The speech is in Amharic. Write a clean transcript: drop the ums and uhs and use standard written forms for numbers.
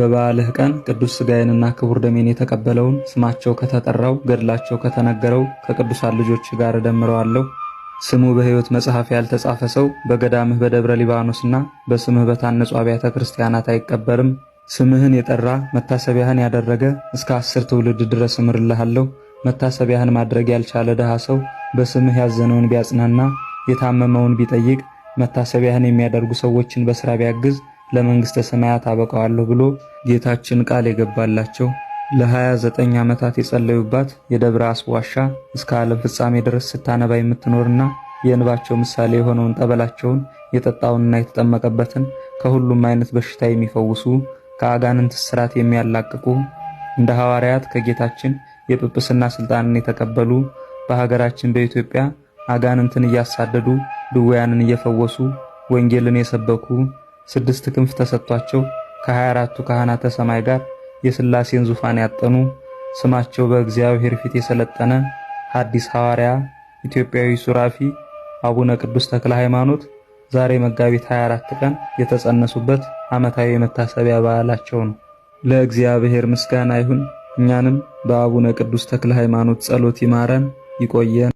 በበዓልህ ቀን ቅዱስ ሥጋዬንና ክቡር ደሜን የተቀበለውን ስማቸው ከተጠራው ገድላቸው ከተነገረው ከቅዱሳን ልጆች ጋር እደምረዋለሁ። ስሙ በሕይወት መጽሐፍ ያልተጻፈ ሰው በገዳምህ በደብረ ሊባኖስና በስምህ በታነጹ አብያተ ክርስቲያናት አይቀበርም። ስምህን የጠራ መታሰቢያህን ያደረገ እስከ 10 ትውልድ ድረስ እምርልሃለሁ። መታሰቢያህን ማድረግ ያልቻለ ድሃ ሰው በስምህ ያዘነውን ቢያጽናና የታመመውን ቢጠይቅ መታሰቢያህን የሚያደርጉ ሰዎችን በሥራ ቢያግዝ ለመንግሥተ ሰማያት አበቃዋለሁ ብሎ ጌታችን ቃል የገባላቸው ለ29 ዓመታት የጸለዩባት የደብረ አስቦ ዋሻ እስከ ዓለም ፍጻሜ ድረስ ስታነባ የምትኖርና የእንባቸው ምሳሌ የሆነውን ጠበላቸውን የጠጣውንና የተጠመቀበትን ከሁሉም አይነት በሽታ የሚፈውሱ ከአጋንንት እስራት የሚያላቅቁ እንደ ሐዋርያት ከጌታችን የጵጵስና ሥልጣንን የተቀበሉ በሀገራችን በኢትዮጵያ አጋንንትን እያሳደዱ ድውያንን እየፈወሱ ወንጌልን የሰበኩ 6 ክንፍ ተሰጥቷቸው ከ24ቱ ካህናተ ሰማይ ጋር የሥላሴን ዙፋን ያጠኑ ስማቸው በእግዚአብሔር ፊት የሰለጠነ ሐዲስ ሐዋርያ ኢትዮጵያዊ ሱራፊ አቡነ ቅዱስ ተክለ ሃይማኖት ዛሬ መጋቢት 24 ቀን የተጸነሱበት ዓመታዊ የመታሰቢያ በዓላቸው ነው። ለእግዚአብሔር ምስጋና ይሁን። እኛንም በአቡነ ቅዱስ ተክለ ሃይማኖት ጸሎት ይማረን ይቆየን።